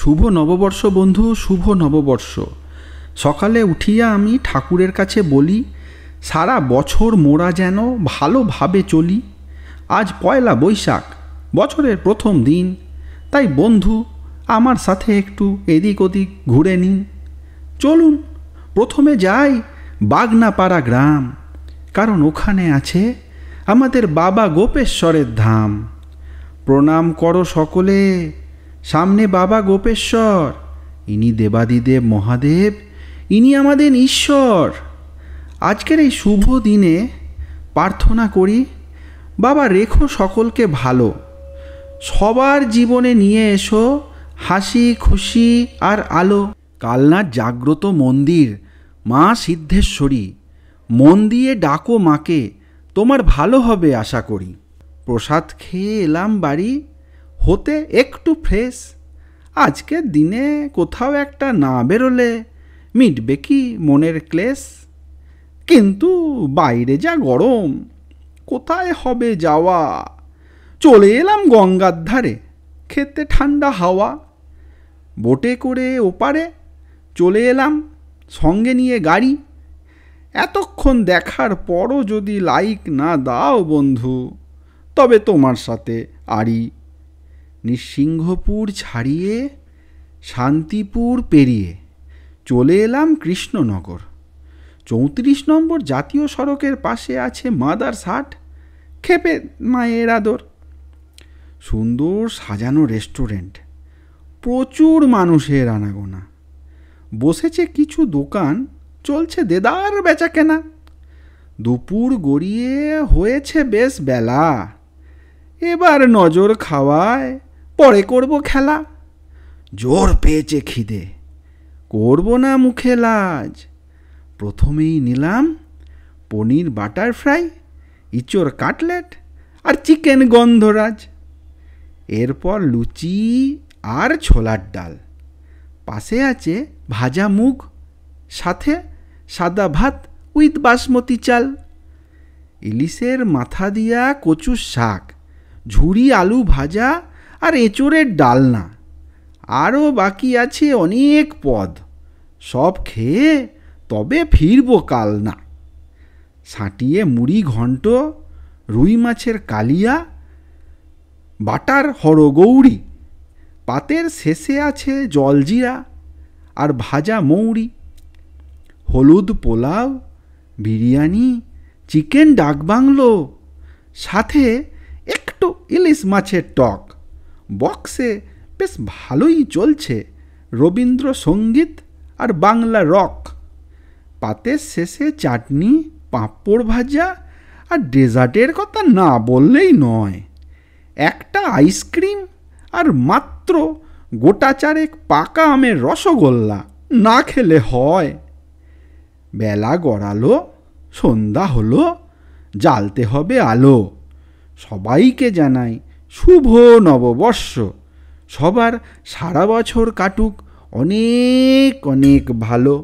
শুভ নববর্ষ বন্ধু, শুভ নববর্ষ। সকালে উঠিয়া আমি ঠাকুরের কাছে বলি, সারা বছর মোরা যেন ভালোভাবে চলি। আজ পয়লা বৈশাখ, বছরের প্রথম দিন, তাই বন্ধু আমার সাথে একটু এদিক ওদিক ঘুরে নিন। চলুন প্রথমে যাই বাগনাপাড়া গ্রাম, কারণ ওখানে আছে আমাদের বাবা গোপেশ্বরের ধাম। প্রণাম করো সকলে, সামনে বাবা গোপেশ্বর, ইনি দেবাদিদেব মহাদেব, ইনি আমাদের ঈশ্বর। আজকের এই শুভ দিনে প্রার্থনা করি, বাবা রেখো সকলকে ভালো, সবার জীবনে নিয়ে এসো হাসি খুশি আর আলো। কালনার জাগ্রত মন্দির মা সিদ্ধেশ্বরী, মন দিয়ে ডাকো মাকে, তোমার ভালো হবে আশা করি। প্রসাদ খেয়ে এলাম বাড়ি, হতে একটু ফ্রেশ। আজকের দিনে কোথাও একটা না বেরোলে মিটবে কি মনের ক্লেশ? কিন্তু বাইরে যা গরম, কোথায় হবে যাওয়া? চলে এলাম গঙ্গার ধারে, খেতে ঠান্ডা হাওয়া। বোটে করে ওপারে চলে এলাম, সঙ্গে নিয়ে গাড়ি। এতক্ষণ দেখার পরও যদি লাইক না দাও বন্ধু, তবে তোমার সাথে আড়ি। নৃসিংহপুর ছাড়িয়ে শান্তিপুর পেরিয়ে চলে এলাম কৃষ্ণনগর। 34 নম্বর জাতীয় সড়কের পাশে আছে মাদার্স হাট, খেপে মায়ের আদর। সুন্দর সাজানো রেস্টুরেন্ট, প্রচুর মানুষের আনাগোনা। বসেছে কিছু দোকান, চলছে দেদার বেচা কেনা। দুপুর গড়িয়ে হয়েছে বেশ বেলা, এবার নজর খাওয়ায় পরে করব খেলা। জোর পেয়েছে খিদে, করব না মুখে লাজ। প্রথমেই নিলাম পনির বাটার ফ্রাই, ইঁচড় কাটলেট আর চিকেন গন্ধরাজ। এরপর লুচি আর ছোলার ডাল, পাশে আছে ভাজা মুগ, সাথে সাদা ভাত উইথ বাসমতি চাল। ইলিশের মাথা দিয়া কচুর শাক, ঝুরি আলু ভাজা আর এঁচড়ের ডালনা। আরও বাকি আছে অনেক পদ, সব খেয়ে তবে ফিরব কাল না। সাঁটিয়ে মুড়ি ঘন্ট, রুই মাছের কালিয়া, বাটার হরগৌরি। পাতের শেষে আছে জলজিরা আর ভাজা মৌরি। হলুদ পোলাও, বিরিয়ানি, চিকেন ডাকবাংলো, সাথে একটু ইলিশ মাছের টক। বক্সে বেশ ভালোই চলছে রবীন্দ্রসঙ্গীত আর বাংলা রক। পাতের শেষে চাটনি, পাঁপড় ভাজা আর ডেজার্টের কথা না বললেই নয়। একটা আইসক্রিম আর মাত্র গোটা চারেক পাকা আমের রসগোল্লা, না খেলে হয়। বেলা গড়ালো, সন্ধ্যা হলো, জ্বালতে হবে আলো। সবাইকে জানাই শুভ নববর্ষ, সবার সারা বছর কাটুক অনেক অনেক ভালো।